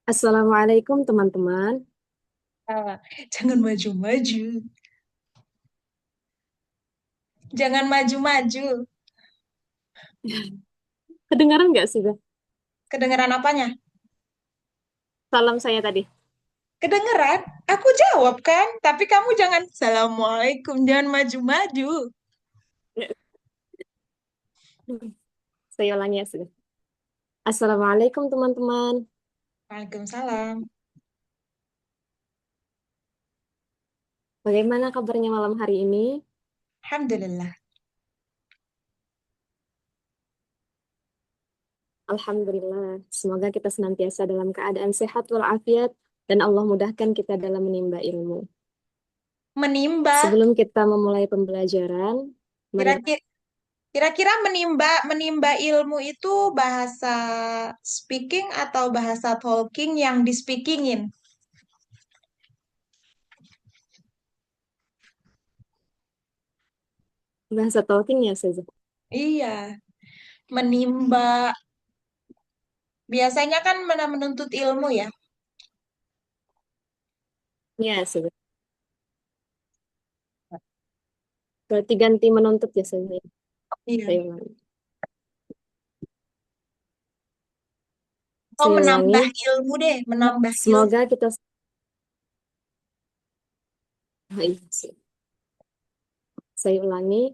Assalamualaikum teman-teman. Ah, jangan maju-maju. Jangan maju-maju. Kedengaran nggak sih, Bang? Kedengeran apanya? Salam saya tadi. Kedengeran? Aku jawab kan? Tapi kamu jangan Assalamualaikum. Jangan maju-maju. Saya ulangi ya, sudah. Assalamualaikum teman-teman. Waalaikumsalam. Bagaimana kabarnya malam hari ini? Alhamdulillah. Alhamdulillah. Semoga kita senantiasa dalam keadaan sehat walafiat dan Allah mudahkan kita dalam menimba ilmu. Menimba. Sebelum kita memulai pembelajaran, mari Kira-kira kira-kira menimba ilmu itu bahasa speaking atau bahasa talking yang di speakingin? bahasa talking ya saja. Iya, menimba. Biasanya kan menuntut ilmu ya. Ya, sudah. Berarti ganti menuntut ya saja. Iya. Saya ulangi. Oh, Saya menambah ulangi. ilmu deh, menambah ilmu. Semoga kita Saya ulangi.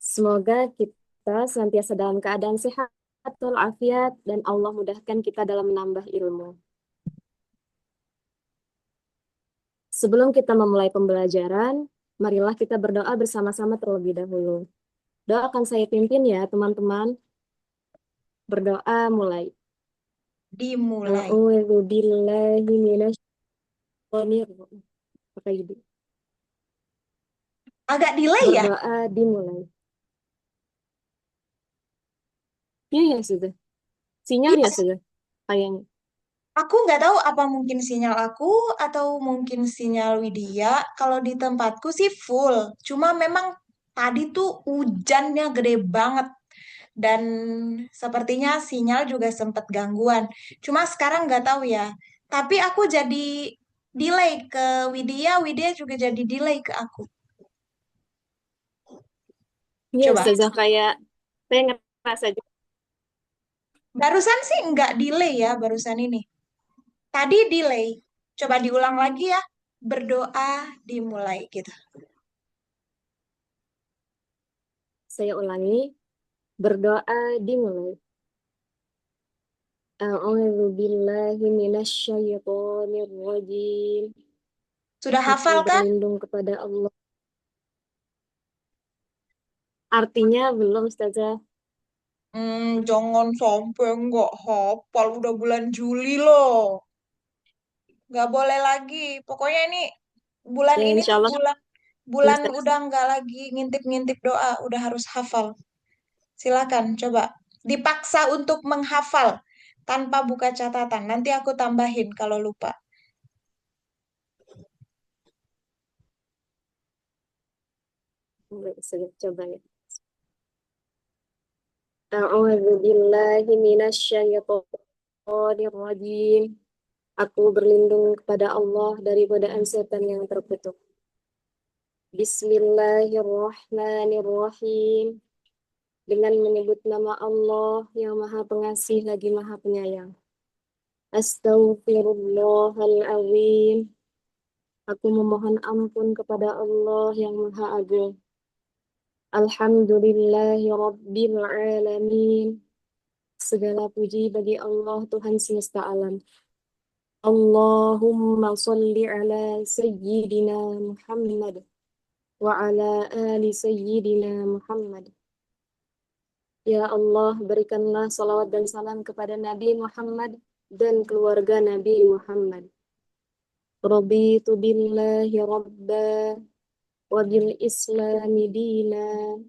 Semoga kita senantiasa dalam keadaan sehat walafiat dan Allah mudahkan kita dalam menambah ilmu. Sebelum kita memulai pembelajaran, marilah kita berdoa bersama-sama terlebih dahulu. Doa akan saya pimpin ya, teman-teman. Berdoa mulai. Dimulai. A'udzu billahi minasyaitonir rajim. Pakai ini. Agak delay ya. Berdoa dimulai. Ya, ya sudah. Iya, Sinyalnya sudah. Kayaknya. aku nggak tahu apa mungkin sinyal aku atau mungkin sinyal Widya. Kalau di tempatku sih full. Cuma memang tadi tuh hujannya gede banget dan sepertinya sinyal juga sempat gangguan. Cuma sekarang nggak tahu ya. Tapi aku jadi delay ke Widya, Widya juga jadi delay ke aku. Ya, Coba. sudah kayak saya ngerasa juga. Barusan sih nggak delay ya, barusan ini. Tadi delay. Coba diulang lagi ya. Berdoa dimulai gitu. Saya ulangi. Berdoa dimulai. A'udzu billahi minasyaitonir rajim. Sudah Aku hafal kan? berlindung kepada Allah. Artinya belum, Ustazah. Jangan sampai nggak hafal. Udah bulan Juli loh. Nggak boleh lagi. Pokoknya ini bulan Ya, ini insya tuh Allah bulan bulan bisa. udah nggak lagi ngintip-ngintip doa. Udah harus hafal. Silakan coba. Dipaksa untuk menghafal tanpa buka catatan. Nanti aku tambahin kalau lupa. Saya coba ya. A'udzu billahi minasyaitonir rajim. Aku berlindung kepada Allah dari godaan setan yang terkutuk. Bismillahirrahmanirrahim. Dengan menyebut nama Allah yang Maha Pengasih lagi Maha Penyayang. Astaghfirullahaladzim. Aku memohon ampun kepada Allah yang Maha Agung. Alhamdulillahi Rabbil Alamin. Segala puji bagi Allah Tuhan semesta alam. Allahumma salli ala Sayyidina Muhammad wa ala ali Sayyidina Muhammad. Ya Allah, berikanlah salawat dan salam kepada Nabi Muhammad dan keluarga Nabi Muhammad. Raditu billahi rabba wa bil islami dina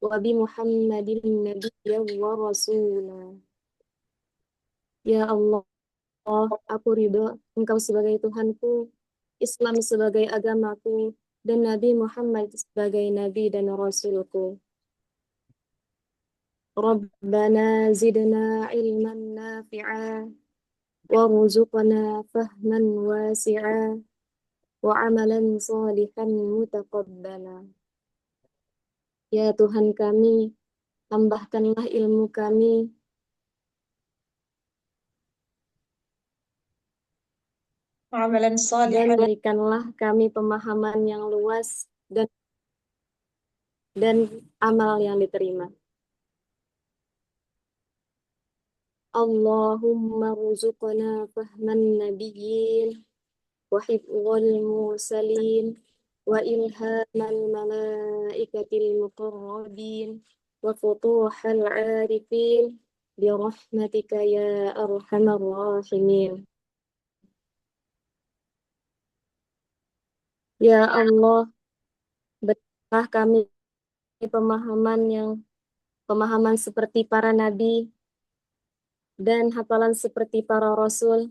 wa bi Muhammadin nabiyya wa rasula. Ya Allah, aku ridho Engkau sebagai Tuhanku, Islam sebagai agamaku, dan Nabi Muhammad sebagai Nabi dan Rasulku. Rabbana zidna ilman nafi'a وارزقنا فهما واسعا وعملا صالحا متقبلا. Ya Tuhan kami, tambahkanlah ilmu kami Amalan dan salihan. berikanlah kami pemahaman yang luas dan amal yang diterima. Allahumma rzuqna fahman nabiyyin wa hifdzal mursalin wa ilhamal malaikatil muqarrabin wa futuhal arifin bi rahmatika ya arhamar rahimin. Ya Allah, berikanlah kami pemahaman yang pemahaman seperti para nabi dan hafalan seperti para rasul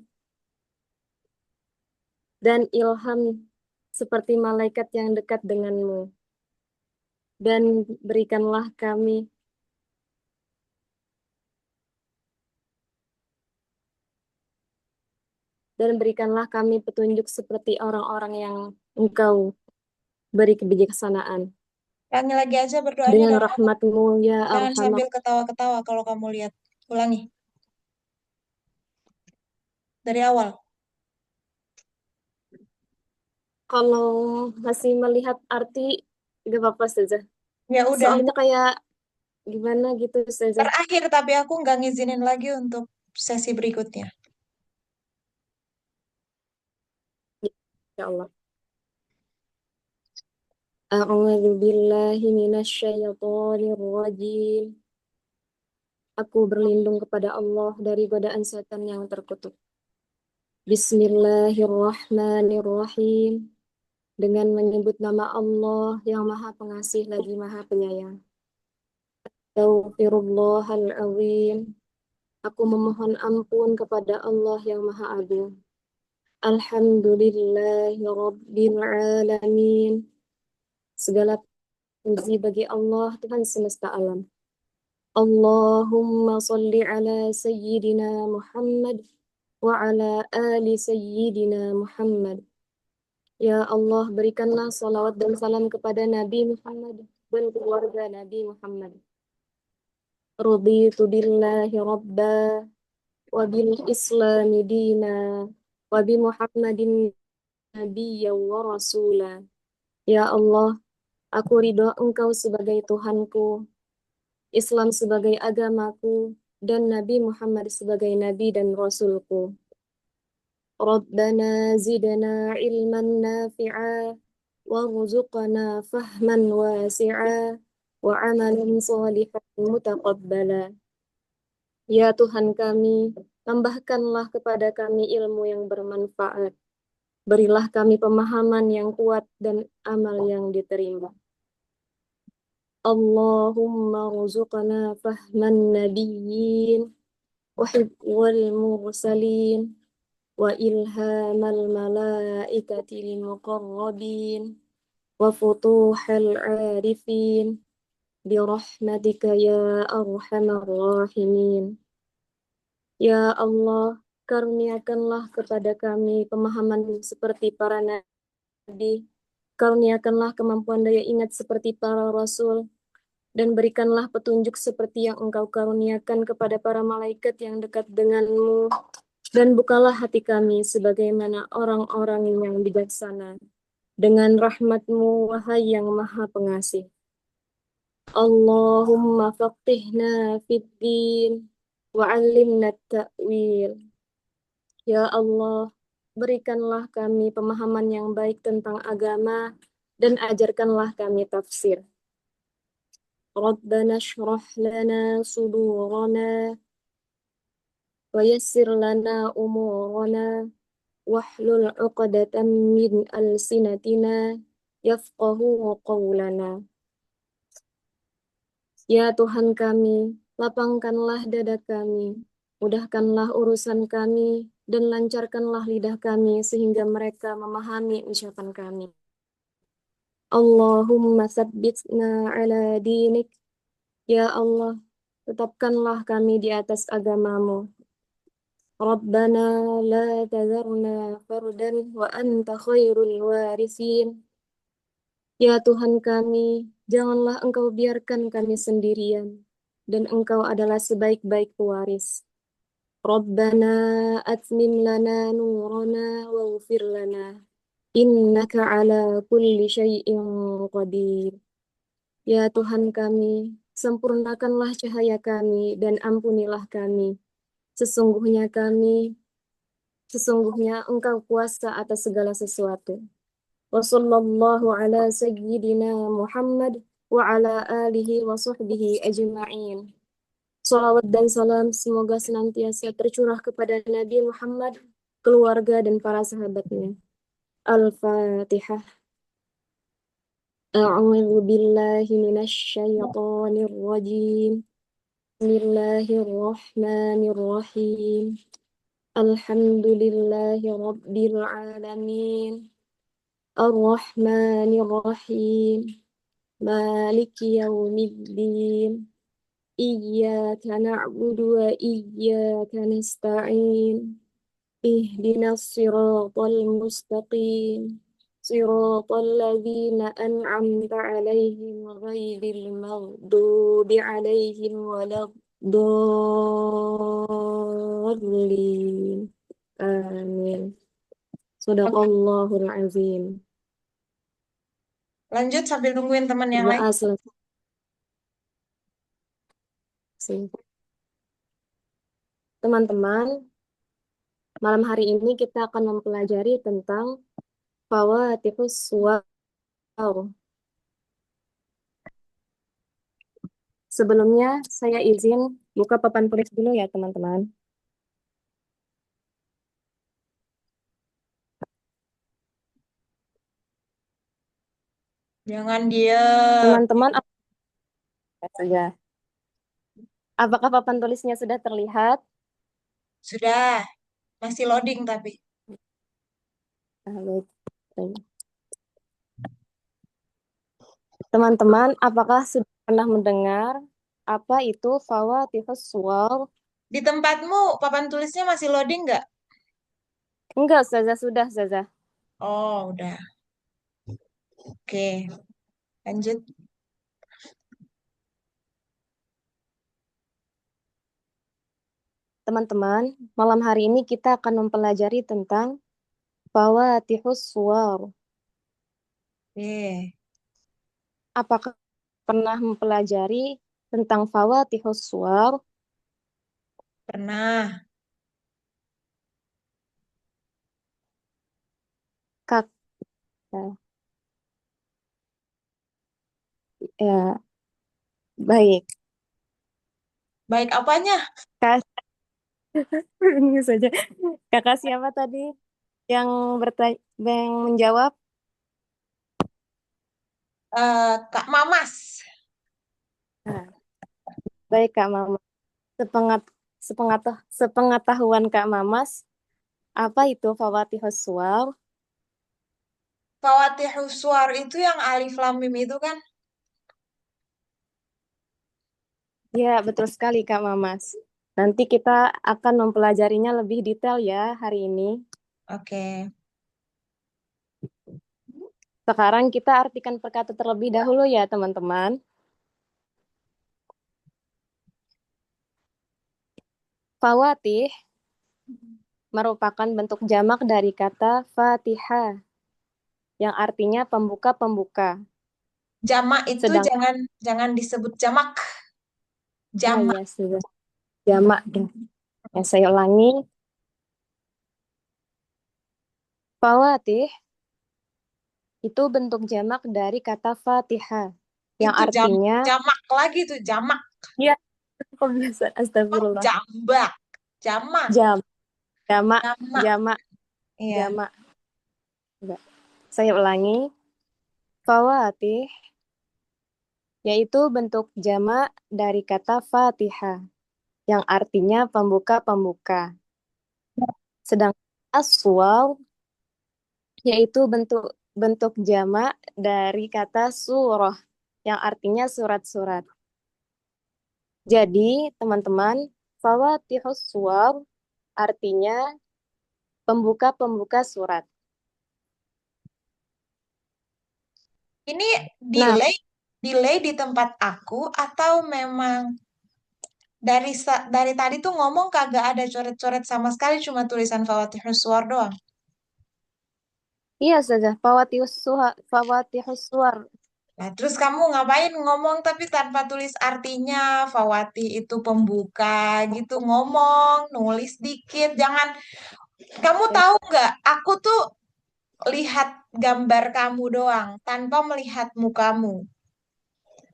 dan ilham seperti malaikat yang dekat denganmu. Dan berikanlah kami petunjuk seperti orang-orang yang Engkau beri kebijaksanaan. Ulangi lagi aja berdoanya Dengan dari awal. rahmatmu ya Jangan arhamar. sambil ketawa-ketawa kalau kamu lihat. Ulangi dari awal. Kalau masih melihat arti, gak apa-apa saja. Ya udah, Soalnya kayak gimana gitu saja. terakhir tapi aku nggak ngizinin lagi untuk sesi berikutnya. Ya Allah. A'udzu billahi minasyaitonir rajim. Aku berlindung kepada Allah dari godaan setan yang terkutuk. Bismillahirrahmanirrahim. Dengan menyebut nama Allah yang Maha Pengasih lagi Maha Penyayang. Astaghfirullahaladzim. Aku memohon ampun kepada Allah yang Maha Agung. Alhamdulillahirabbil alamin. Segala puji bagi Allah Tuhan semesta alam. Allahumma salli ala Sayyidina Muhammad wa ala ali Sayyidina Muhammad. Ya Allah, berikanlah salawat dan salam kepada Nabi Muhammad dan keluarga Nabi Muhammad. Raditu billahi rabba wa bil islami dina wa bi Muhammadin nabiyya wa rasula. Ya Allah, aku ridho Engkau sebagai Tuhanku, Islam sebagai agamaku, dan Nabi Muhammad sebagai Nabi dan Rasulku. Rabbana zidna ilman nafi'a warzuqna fahman wasi'a wa amalan salihan mutaqabbala. Ya Tuhan kami, tambahkanlah kepada kami ilmu yang bermanfaat. Berilah kami pemahaman yang kuat dan amal yang diterima. Allahumma rzuqna fahman nabiyyin wa hifdzal mursalin wa ilhamal malaikatil muqarrabin wa futuhal arifin bi rahmatika ya arhamar rahimin. Ya Allah, karuniakanlah kepada kami pemahaman seperti para nabi, karuniakanlah kemampuan daya ingat seperti para rasul, dan berikanlah petunjuk seperti yang Engkau karuniakan kepada para malaikat yang dekat denganmu, dan bukalah hati kami sebagaimana orang-orang yang bijaksana. Dengan rahmatmu, wahai yang maha pengasih. Allahumma faqihna fid din wa 'allimna ta'wil. Ya Allah, berikanlah kami pemahaman yang baik tentang agama dan ajarkanlah kami tafsir. Rabbana shrah lana sudurana wa yassir lana umurana wahlul 'uqdatam min alsinatina yafqahu qawlana. Ya Tuhan kami, lapangkanlah dada kami, mudahkanlah urusan kami, dan lancarkanlah lidah kami sehingga mereka memahami ucapan kami. Allahumma sabbitna ala dinik. Ya Allah, tetapkanlah kami di atas agamamu. ربنا لا تذرنا فردا وأنت خير الوارثين. Ya Tuhan kami, janganlah Engkau biarkan kami sendirian, dan Engkau adalah sebaik-baik pewaris. Rabbana atmim lana nurana waghfir lana, innaka ala kulli syai'in qadir. Ya Tuhan kami, sempurnakanlah cahaya kami dan ampunilah kami. Sesungguhnya kami, sesungguhnya Engkau kuasa atas segala sesuatu. Wa sallallahu ala sayyidina Muhammad wa ala alihi wa sahbihi ajma'in. Salawat dan salam semoga senantiasa tercurah kepada Nabi Muhammad, keluarga dan para sahabatnya. Al-Fatihah. A'udzu billahi minasy syaithanir rajim. Bismillahirrahmanirrahim. Alhamdulillahi rabbil alamin. Ar-Rahmanir-Rahim. Maliki yaumiddin. Iyyaka na'budu wa iyyaka nasta'in. Ihdinas siratal mustaqim. Siratal ladzina an'amta 'alaihim ghairil maghdubi 'alaihim waladdallin. Amin. Oke, Sadaqallahul azim. lanjut sambil nungguin teman yang lain. Doa selesai. Teman-teman, malam hari ini kita akan mempelajari tentang Fawatihus Suwar. Sebelumnya, saya izin buka papan tulis dulu ya, teman-teman. Jangan dia. Teman-teman, saja. Apakah papan tulisnya sudah terlihat? Sudah, masih loading tapi. Baik. Teman-teman, apakah sudah pernah mendengar apa itu Fawatihus Suwar? Di tempatmu papan tulisnya masih loading nggak? Enggak, Zaza, sudah, Zaza. Oh, udah. Oke, lanjut. Teman-teman, malam hari ini kita akan mempelajari tentang Fawatihus Suwar. Oke, Apakah pernah mempelajari tentang Fawatihus Suwar? pernah. Kak, ya, baik. Baik apanya? Kak, ini saja. Kakak siapa tadi yang bertanya, yang menjawab? Kak Mamas. Nah, baik Kak Mama. Sepengat, sepengetahuan Kak Mamas, apa itu Fawatihus Suwar? Fawatihus Suwar itu yang alif lam mim itu kan? Ya, betul sekali Kak Mamas. Nanti kita akan mempelajarinya lebih detail ya hari ini. Oke. Sekarang kita artikan perkata terlebih dahulu ya teman-teman. Fawatih merupakan bentuk jamak dari kata Fatihah yang artinya pembuka-pembuka. Jamak itu Sedang jangan jangan disebut jamak. Jamak. ya sudah jamak ya. Ya, saya ulangi. Fawatih itu bentuk jamak dari kata Fatihah yang Itu artinya jamak lagi tuh jamak. ya kebiasaan Oh, astagfirullah. jambak. Jamak. Jam, jamak, Jamak. jamak, Iya. jamak. Enggak. Saya ulangi. Fawatih yaitu bentuk jamak dari kata Fatihah yang artinya pembuka-pembuka. Sedangkan aswaw yaitu bentuk bentuk jamak dari kata surah yang artinya surat-surat. Jadi, teman-teman, fawatihus suwar artinya pembuka-pembuka surat. Ini Nah, delay, delay di tempat aku atau memang dari tadi tuh ngomong kagak ada coret-coret sama sekali, cuma tulisan Fawatihus Suwar doang. iya saja, Fawatihus Suwar. Nah, terus kamu ngapain ngomong tapi tanpa tulis artinya? Fawati itu pembuka gitu, ngomong, nulis dikit. Jangan, kamu Ya, tahu nggak? Aku tuh lihat gambar kamu doang tanpa melihat mukamu.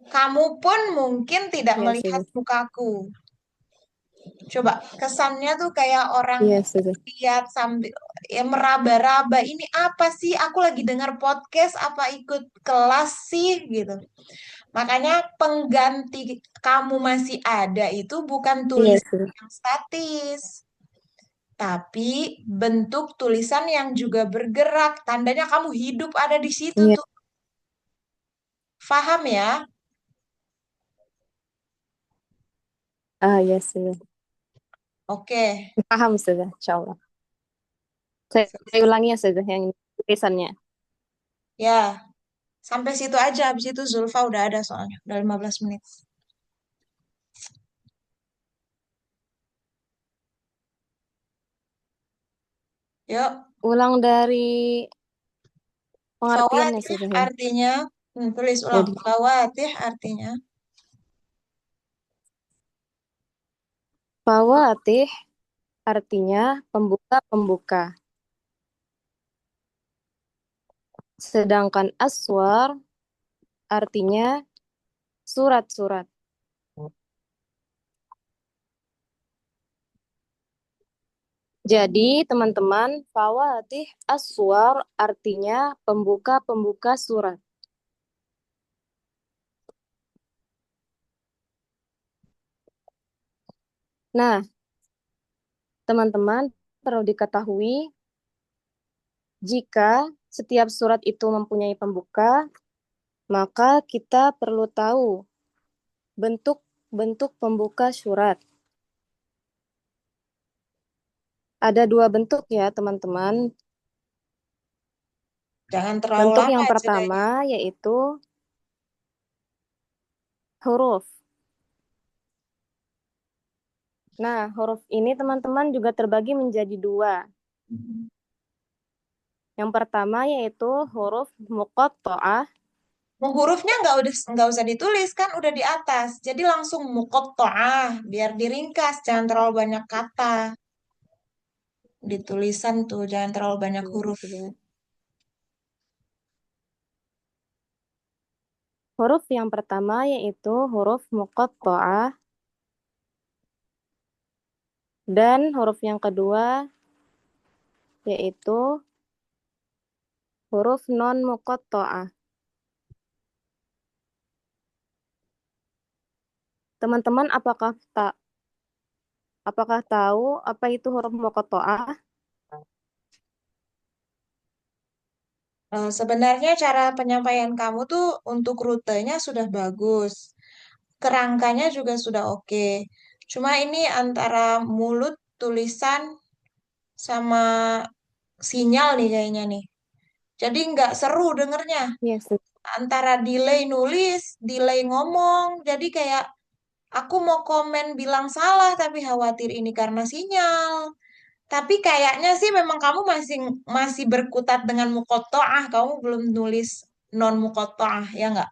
Kamu pun mungkin tidak iya melihat saja. mukaku. Coba kesannya tuh kayak orang Iya saja. lihat sambil ya meraba-raba. Ini apa sih? Aku lagi dengar podcast apa ikut kelas sih gitu. Makanya pengganti kamu masih ada itu bukan Iya tulisan saja. yang statis, tapi bentuk tulisan yang juga bergerak. Tandanya kamu hidup ada di situ Iya. tuh. Paham ya? Ah, iya saja. Oke. Paham saja, insya Allah. Saya ulangi ya saja yang tulisannya. Ya, sampai situ aja. Habis itu Zulfa udah ada soalnya. Udah 15 menit. Yuk. Ulang dari pengertiannya Fawatih saja ya. artinya, tulis ulang. Jadi, Fawatih artinya, fawatih artinya pembuka-pembuka. Sedangkan aswar artinya surat-surat. Jadi, teman-teman, fawatih aswar artinya pembuka-pembuka surat. Nah, teman-teman, perlu diketahui jika setiap surat itu mempunyai pembuka, maka kita perlu tahu bentuk-bentuk pembuka surat. Ada dua bentuk ya, teman-teman. jangan terlalu Bentuk lama yang jedanya. pertama yaitu huruf. Nah, huruf ini teman-teman juga terbagi menjadi dua. Yang pertama yaitu huruf muqatta'ah. Hurufnya nggak usah ditulis kan udah di atas. Jadi langsung muqatta'ah biar diringkas, jangan terlalu banyak kata. Di tulisan tuh jangan terlalu banyak huruf. Huruf yang pertama yaitu huruf muqatta'ah dan huruf yang kedua yaitu huruf non muqatta'ah. Teman-teman apakah tahu apa itu huruf muqatta'ah? Sebenarnya cara penyampaian kamu tuh untuk rutenya sudah bagus. Kerangkanya juga sudah oke. Cuma ini antara mulut, tulisan, sama sinyal nih kayaknya nih. Jadi nggak seru dengernya. Yes. Antara delay nulis, delay ngomong. Jadi kayak aku mau komen bilang salah tapi khawatir ini karena sinyal. Tapi kayaknya sih memang kamu masih masih berkutat dengan mukotoah. Kamu belum nulis non mukotoah ya nggak?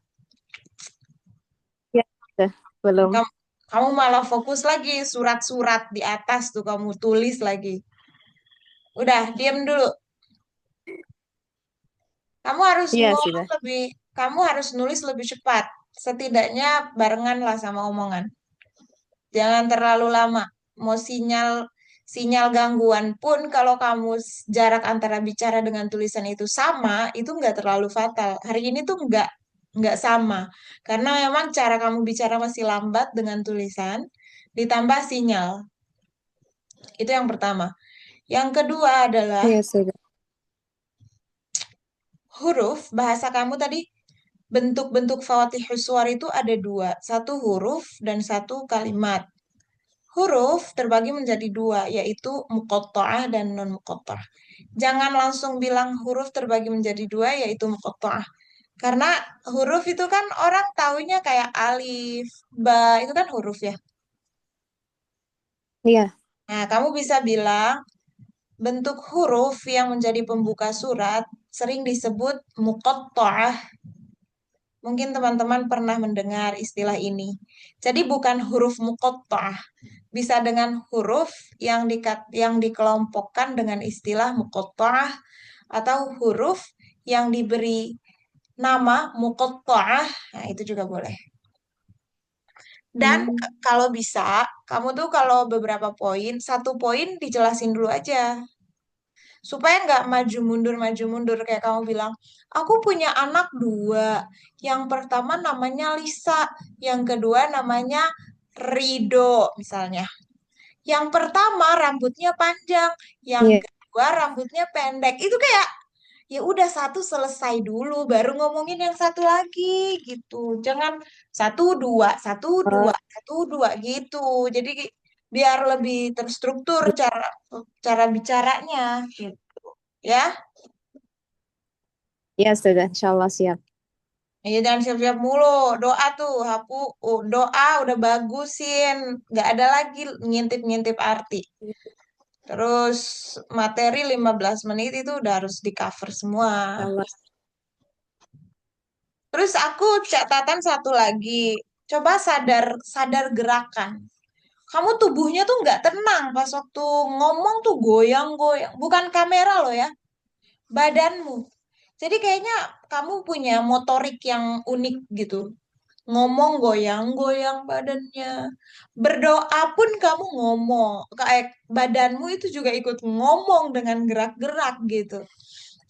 Ya, sudah. Belum. Kamu, kamu malah fokus lagi surat-surat di atas tuh kamu tulis lagi. Udah, diam dulu. Kamu harus Iya, ngomong sudah. lebih, kamu harus nulis lebih cepat. Setidaknya barengan lah sama omongan. Jangan terlalu lama. Mau sinyal sinyal gangguan pun kalau kamu jarak antara bicara dengan tulisan itu sama, itu nggak terlalu fatal. Hari ini tuh nggak sama. Karena memang cara kamu bicara masih lambat dengan tulisan, ditambah sinyal. Itu yang pertama. Yang kedua adalah Iya, sudah. huruf. Bahasa kamu tadi bentuk-bentuk Fawatihus Suwar itu ada dua, satu huruf dan satu kalimat. huruf terbagi menjadi dua, yaitu muqatta'ah dan non muqatta'ah. Jangan langsung bilang huruf terbagi menjadi dua, yaitu muqatta'ah. Karena huruf itu kan orang taunya kayak alif, ba, itu kan huruf ya. Iya. Nah, kamu bisa bilang bentuk huruf yang menjadi pembuka surat sering disebut muqatta'ah. Mungkin teman-teman pernah mendengar istilah ini. Jadi bukan huruf muqatta'ah, bisa dengan huruf yang dikelompokkan dengan istilah muqatta'ah atau huruf yang diberi nama muqatta'ah. Nah, itu juga boleh. Dan Hmm. kalau bisa, kamu tuh kalau beberapa poin, satu poin dijelasin dulu aja. Supaya nggak maju mundur kayak kamu bilang, aku punya anak dua. Yang pertama namanya Lisa, yang kedua namanya Rido misalnya. Yang pertama rambutnya panjang, yang Iya. kedua rambutnya pendek. Itu kayak ya udah satu selesai dulu, baru ngomongin yang satu lagi gitu. Jangan Oh, satu dua gitu. Jadi biar lebih terstruktur cara cara bicaranya gitu. Ya, iya sudah, insya Allah siap. ya jangan siap-siap mulu. Doa tuh, doa udah bagusin. Nggak ada lagi ngintip-ngintip arti. Terus materi 15 menit itu udah harus di cover semua. Insya Allah. Terus aku catatan satu lagi. Coba sadar sadar gerakan. Kamu tubuhnya tuh nggak tenang pas waktu ngomong tuh goyang-goyang. Bukan kamera loh ya, badanmu. Jadi kayaknya kamu punya motorik yang unik gitu. Ngomong goyang-goyang badannya. Berdoa pun kamu ngomong. Kayak badanmu itu juga ikut ngomong dengan gerak-gerak gitu.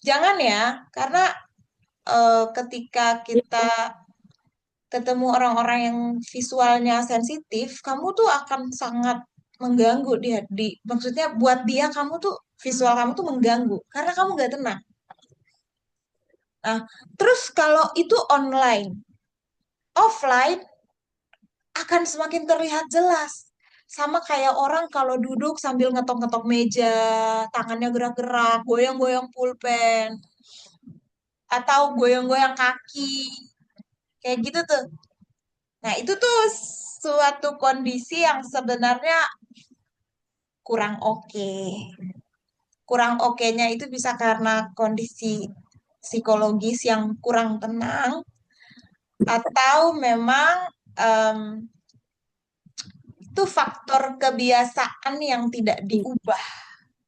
Jangan ya, karena ketika kita ketemu orang-orang yang visualnya sensitif, kamu tuh akan sangat mengganggu maksudnya buat dia kamu tuh visual kamu tuh mengganggu karena kamu nggak tenang. Nah, terus kalau itu online, offline akan semakin terlihat jelas. Sama kayak orang kalau duduk sambil ngetok-ngetok meja, tangannya gerak-gerak, goyang-goyang pulpen, atau goyang-goyang kaki, kayak gitu tuh. Nah, itu tuh suatu kondisi yang sebenarnya kurang oke. Kurang oke-nya itu bisa karena kondisi psikologis yang kurang tenang, atau memang em, itu faktor kebiasaan yang tidak diubah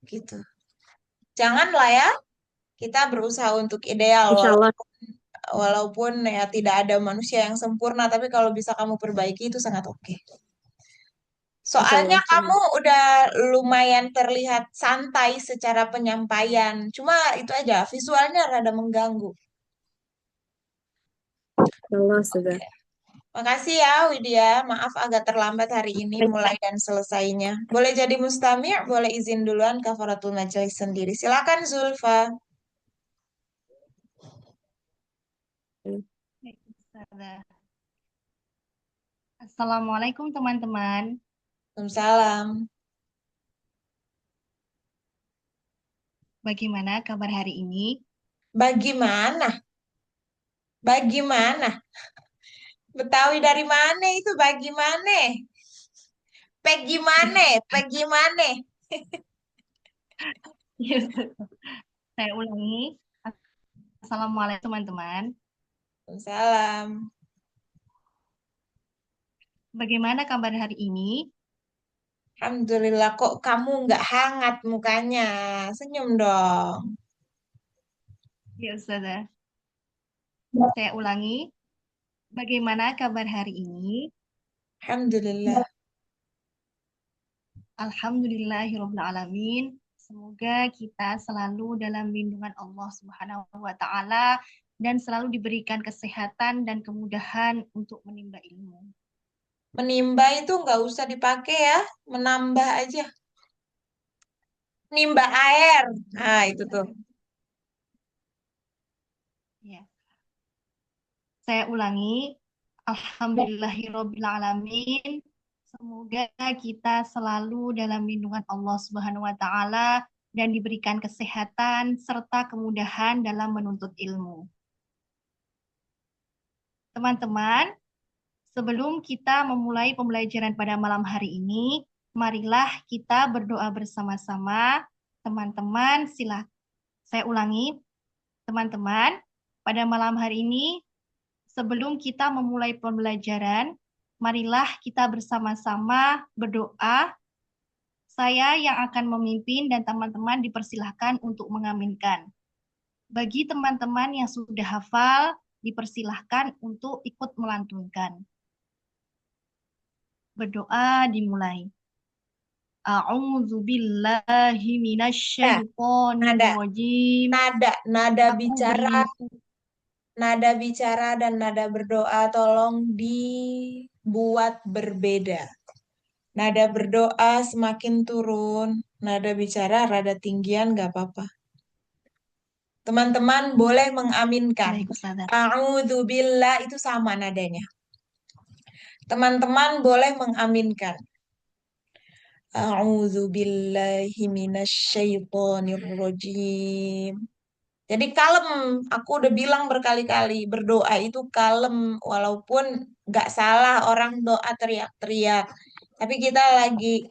gitu. Janganlah ya, kita berusaha untuk ideal Insya Allah. walaupun ya tidak ada manusia yang sempurna, tapi kalau bisa kamu perbaiki itu sangat oke. Insya Soalnya Allah. kamu udah lumayan terlihat santai secara penyampaian. Cuma itu aja, visualnya rada mengganggu. Insya Allah sudah. Makasih ya Widya, maaf agak terlambat hari ini mulai dan selesainya. Boleh jadi mustamir, boleh izin duluan kafaratul majelis sendiri. Silakan Zulfa. Baik, Ustazah. Assalamualaikum teman-teman. Waalaikumsalam. Bagaimana kabar hari ini? Bagaimana? Bagaimana? Betawi dari mana itu bagaimana? Bagaimana? Bagaimana? Ya, Ustazah. Saya ulangi. Assalamualaikum teman-teman. Waalaikumsalam. Bagaimana kabar hari ini? Alhamdulillah kok kamu nggak hangat mukanya. Senyum dong. Ya, Ustazah. Saya ulangi. Bagaimana kabar hari ini? Alhamdulillah. Alhamdulillahirrahmanirrahim. Semoga kita selalu dalam lindungan Allah Subhanahu wa Ta'ala dan selalu diberikan kesehatan dan kemudahan untuk menimba ilmu. Menimba itu nggak usah dipakai ya. Menambah aja. Nimba air. Nah, itu tuh. Ya. Saya ulangi. Alhamdulillahirrabbilalamin. Semoga kita selalu dalam lindungan Allah Subhanahu wa taala dan diberikan kesehatan serta kemudahan dalam menuntut ilmu. Teman-teman, sebelum kita memulai pembelajaran pada malam hari ini, marilah kita berdoa bersama-sama. Teman-teman, saya ulangi. Teman-teman, pada malam hari ini, sebelum kita memulai pembelajaran, marilah kita bersama-sama berdoa. Saya yang akan memimpin dan teman-teman dipersilahkan untuk mengaminkan. Bagi teman-teman yang sudah hafal, dipersilahkan untuk ikut melantunkan. Berdoa dimulai. A'udzu billahi minasyaitonir Nada, rajim. nada Aku bicara, nada bicara dan nada berdoa tolong dibuat berbeda. Nada berdoa semakin turun, nada bicara rada tinggian nggak apa-apa. Teman-teman boleh mengaminkan. Baik, Ustazah. A'udzubillah itu sama nadanya. Teman-teman boleh mengaminkan. A'udzubillahi minasyaitonirrajim. Jadi kalem, aku udah bilang berkali-kali, berdoa itu kalem, walaupun nggak salah orang doa teriak-teriak. Tapi kita lagi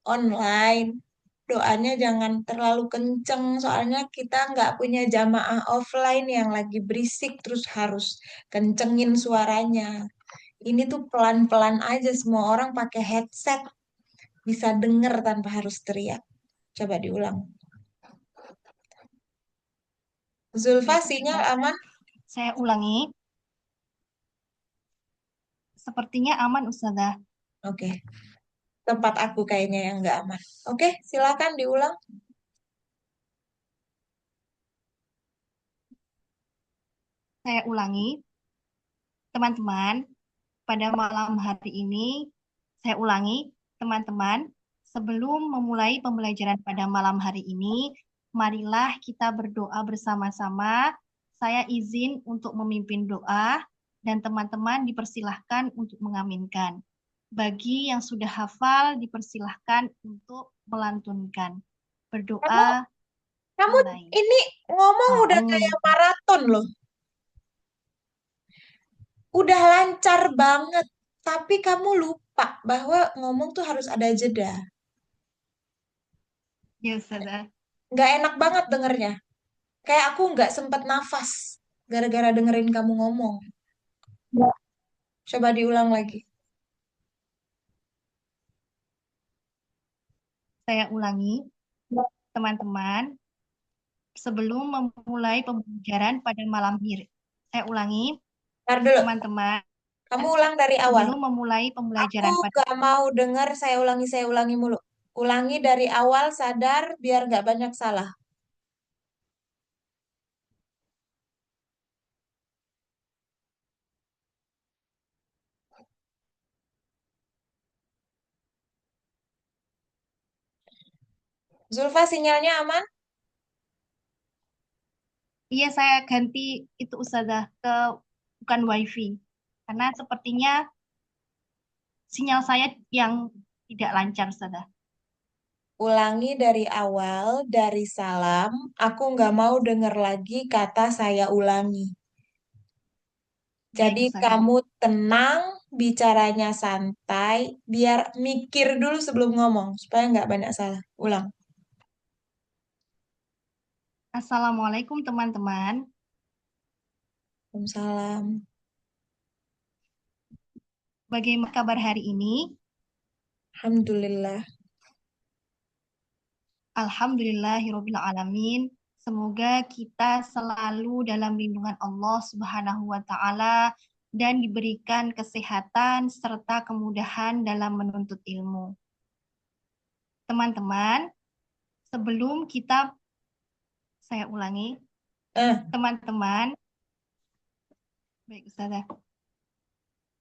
online, doanya jangan terlalu kenceng, soalnya kita nggak punya jamaah offline yang lagi berisik, terus harus kencengin suaranya. Ini tuh pelan-pelan aja, semua orang pakai headset, bisa denger tanpa harus teriak. Coba diulang. Zulfa, Baik, sinyal Ustazah. aman? Saya ulangi. Sepertinya aman, Ustazah. Oke. Tempat aku kayaknya yang nggak aman. Oke, silakan diulang. Saya ulangi. Teman-teman, pada malam hari ini, saya ulangi, teman-teman, sebelum memulai pembelajaran pada malam hari ini, marilah kita berdoa bersama-sama. Saya izin untuk memimpin doa, dan teman-teman dipersilahkan untuk mengaminkan. Bagi yang sudah hafal, dipersilahkan untuk melantunkan. Kamu, Berdoa kamu mulai. ini ngomong udah kayak A'udzu maraton loh. Udah lancar banget. Tapi kamu lupa bahwa ngomong tuh harus ada jeda. Ya, Ustazah. Nggak enak banget dengernya. Kayak aku nggak sempet nafas gara-gara dengerin kamu ngomong. Coba diulang lagi. Saya ulangi, teman-teman, sebelum memulai pembelajaran pada malam hari. Saya ulangi, Ntar dulu. teman-teman, Kamu ulang dari awal. sebelum memulai Aku pembelajaran pada gak mau dengar saya ulangi mulu. Ulangi dari awal sadar biar gak banyak salah. Zulfa, sinyalnya aman? iya saya ganti itu Ustazah ke bukan WiFi karena sepertinya sinyal saya yang tidak lancar Ustazah. Ulangi dari awal, dari salam. Aku nggak mau dengar lagi kata saya ulangi. Baik Jadi Ustazah. kamu tenang, bicaranya santai, biar mikir dulu sebelum ngomong, supaya nggak banyak salah. Ulang. Assalamualaikum teman-teman. Waalaikumsalam. Bagaimana kabar hari ini? Alhamdulillah. Alhamdulillahirabbil alamin. Semoga kita selalu dalam lindungan Allah Subhanahu wa taala dan diberikan kesehatan serta kemudahan dalam menuntut ilmu. Teman-teman, sebelum kita saya ulangi, teman-teman, baik Ustazah.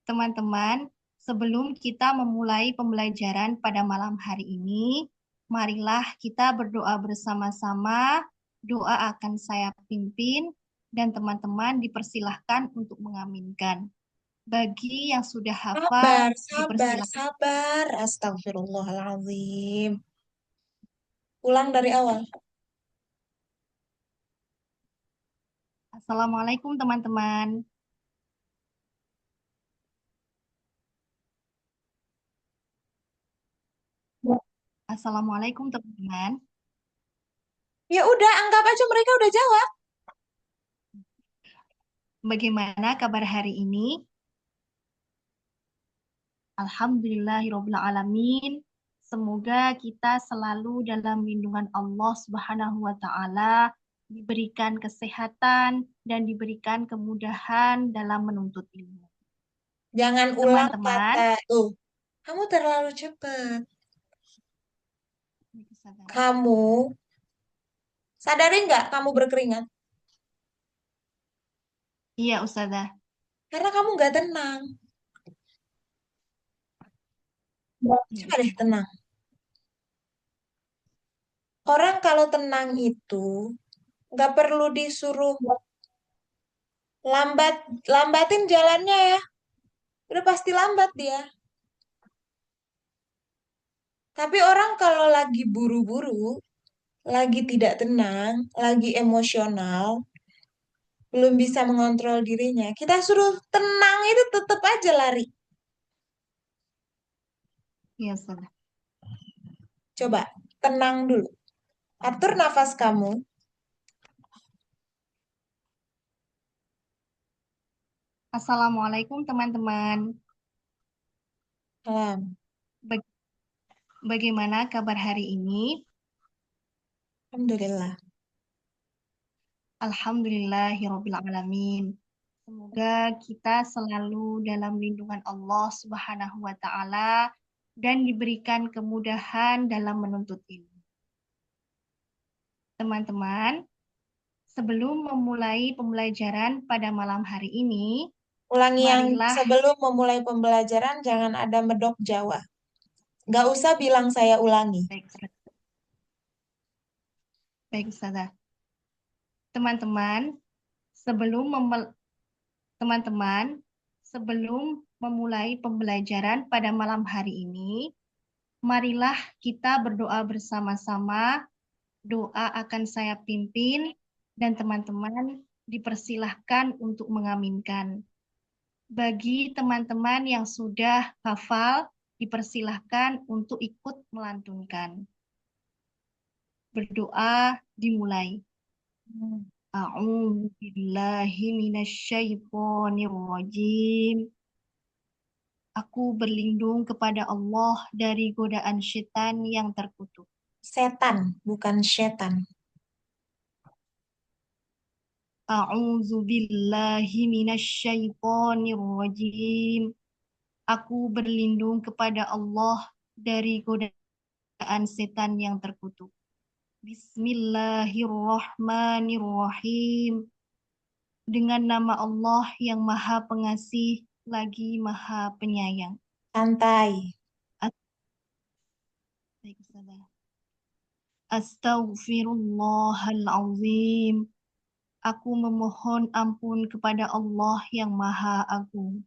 Teman-teman, sebelum kita memulai pembelajaran pada malam hari ini, marilah kita berdoa bersama-sama. Doa akan saya pimpin dan teman-teman dipersilahkan untuk mengaminkan. Bagi yang sudah hafal, Sabar, sabar, dipersilakan. sabar. Astagfirullahaladzim. Ulang dari awal. Assalamualaikum teman-teman. Assalamualaikum teman-teman. Ya udah, anggap aja mereka udah jawab. Bagaimana kabar hari ini? Alhamdulillahirobbilalamin. Semoga kita selalu dalam lindungan Allah Subhanahu wa taala, diberikan kesehatan dan diberikan kemudahan dalam menuntut ilmu. Jangan ulang Teman-teman, kata. Tuh, kamu terlalu cepat. Kamu sadarin nggak kamu berkeringat? iya Ustazah. Karena kamu nggak tenang. Iya, Coba deh Ustazah. tenang. Orang kalau tenang itu nggak perlu disuruh lambatin jalannya ya. Udah pasti lambat dia. Tapi orang kalau lagi buru-buru, lagi tidak tenang, lagi emosional, belum bisa mengontrol dirinya, kita suruh tenang itu tetap aja lari. Iya Ustazah. Coba tenang dulu. Atur nafas kamu. Assalamualaikum teman-teman. Salam. Bag- Bagaimana kabar hari ini? Alhamdulillah. Alhamdulillahirobbilalamin. Semoga kita selalu dalam lindungan Allah Subhanahu wa taala dan diberikan kemudahan dalam menuntut ilmu. Teman-teman, sebelum memulai pembelajaran pada malam hari ini, Ulangi yang marilah sebelum memulai pembelajaran, jangan ada medok Jawa. Nggak usah bilang saya ulangi. baik, baik Ustazah. Teman-teman, sebelum teman-teman, sebelum memulai pembelajaran pada malam hari ini, marilah kita berdoa bersama-sama. Doa akan saya pimpin dan teman-teman dipersilahkan untuk mengaminkan. Bagi teman-teman yang sudah hafal, dipersilahkan untuk ikut melantunkan. Berdoa dimulai. A'udzu billahi minasyaitonir rajim. Aku berlindung kepada Allah dari godaan syaitan yang terkutuk. Setan, bukan setan. A'udzu billahi minasyaitonir rajim. Aku berlindung kepada Allah dari godaan setan yang terkutuk. Bismillahirrahmanirrahim. Dengan nama Allah yang Maha Pengasih lagi Maha Penyayang. Santai. Astaghfirullahalazim. Aku memohon ampun kepada Allah yang Maha Agung.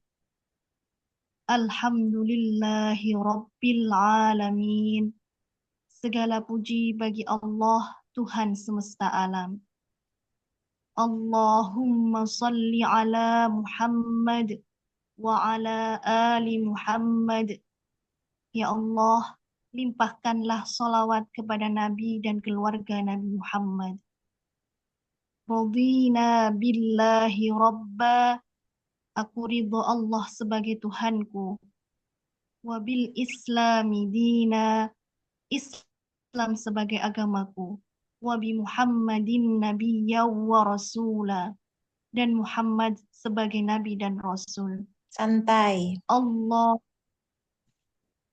Alhamdulillahi Rabbil Alamin. Segala puji bagi Allah, Tuhan semesta alam. Allahumma salli ala Muhammad wa ala ali Muhammad. Ya Allah, limpahkanlah salawat kepada Nabi dan keluarga Nabi Muhammad. Radina billahi rabba. Aku ridho Allah sebagai Tuhanku. Wabil islami dina. Islam sebagai agamaku. Wabi Muhammadin nabiyya wa rasula. Dan Muhammad sebagai nabi dan rasul. Santai. Allah.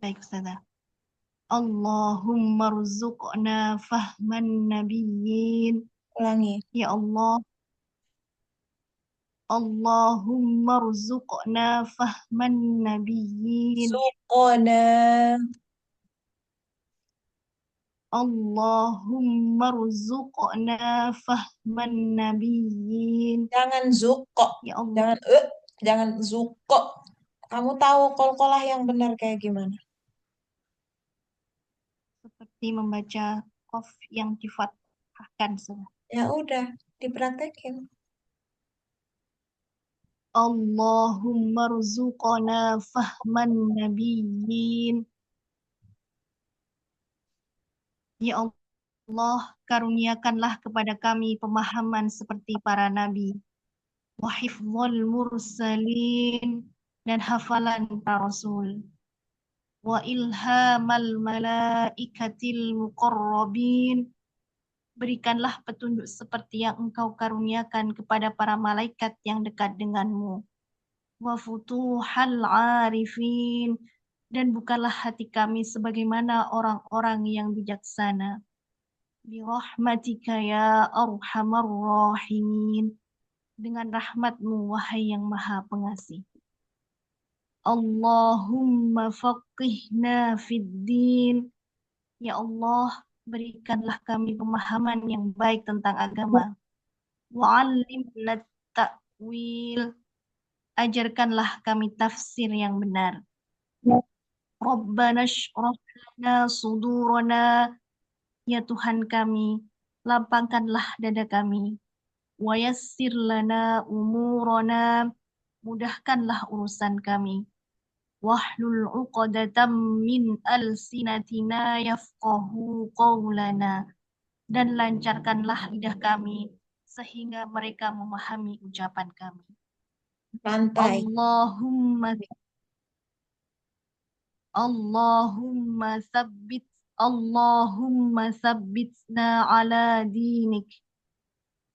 Baik, Ustazah. Allahumma rzuqna fahman nabiyyin. Ulangi. Ya Allah. Allahumma rzuqna fahman nabiyyin. Sukona. Allahumma rzuqna fahman nabiyyin. Jangan zuko. Ya Allah. Jangan zuko. Kamu tahu qalqalah yang benar kayak gimana? Seperti membaca qaf yang difathahkan. Sudah. Ya udah, dipraktekin. Allahumma rzuqna fahman nabiyyin. Ya Allah, karuniakanlah kepada kami pemahaman seperti para nabi. Wa hifdzal mursalin, dan hafalan para rasul. Wa ilhamal malaikatil muqarrabin, berikanlah petunjuk seperti yang engkau karuniakan kepada para malaikat yang dekat denganmu. Wa futuhal arifin, dan bukalah hati kami sebagaimana orang-orang yang bijaksana. Birahmatika ya arhamar rahimin, dengan rahmatmu wahai yang maha pengasih. Allahumma faqihna fid din. Ya Allah, berikanlah kami pemahaman yang baik tentang agama. Wa'allimna ta'wil, ajarkanlah kami tafsir yang benar. Rabbana syrah lana sudurana, ya Tuhan kami, lapangkanlah dada kami. Wa yassir lana umurana, mudahkanlah urusan kami. Wahlul 'uqdatam min alsinatina yafqahu qawlana, dan lancarkanlah lidah kami sehingga mereka memahami ucapan kami. Santai. Allahumma sabbit Allahumma sabbitna ala dinik.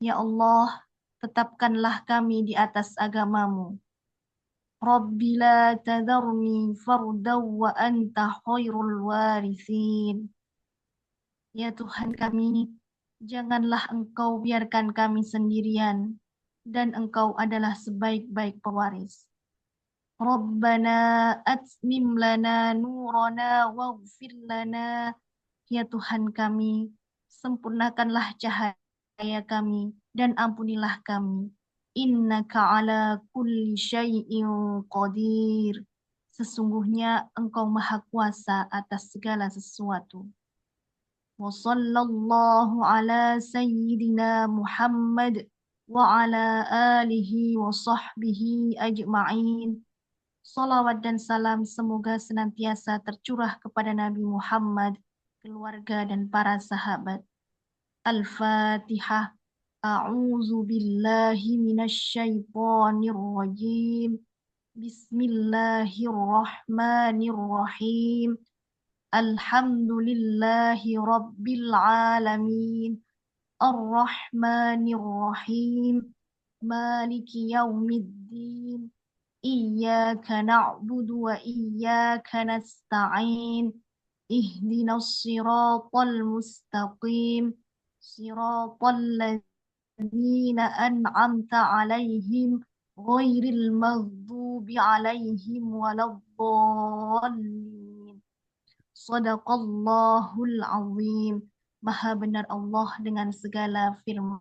Ya Allah, tetapkanlah kami di atas agamamu. Rabbi la tadharni fardaw wa anta khairul warithin. Ya Tuhan kami, janganlah Engkau biarkan kami sendirian, dan Engkau adalah sebaik-baik pewaris. Rabbana atmim lana nurana waghfir lana. Ya Tuhan kami, sempurnakanlah cahaya kami dan ampunilah kami. Innaka ala kulli syai'in qadir. Sesungguhnya Engkau maha kuasa atas segala sesuatu. Wa sallallahu ala sayyidina Muhammad wa ala alihi wa sahbihi ajma'in. Salawat dan salam semoga senantiasa tercurah kepada Nabi Muhammad, keluarga dan para sahabat. Al-Fatihah. A'udzu billahi minasyaitonir rajim. Bismillahirrahmanirrahim. Alhamdulillahi rabbil alamin. Ar-Rahmanir-Rahim. Maliki yaumiddin. Iyyaka na'budu wa iyyaka nasta'in. Ihdinas siratal mustaqim. Siratal ladzina an'amta 'alaihim ghairil maghdubi 'alaihim waladdallin. Shadaqallahul azim. Maha benar Allah dengan segala firman.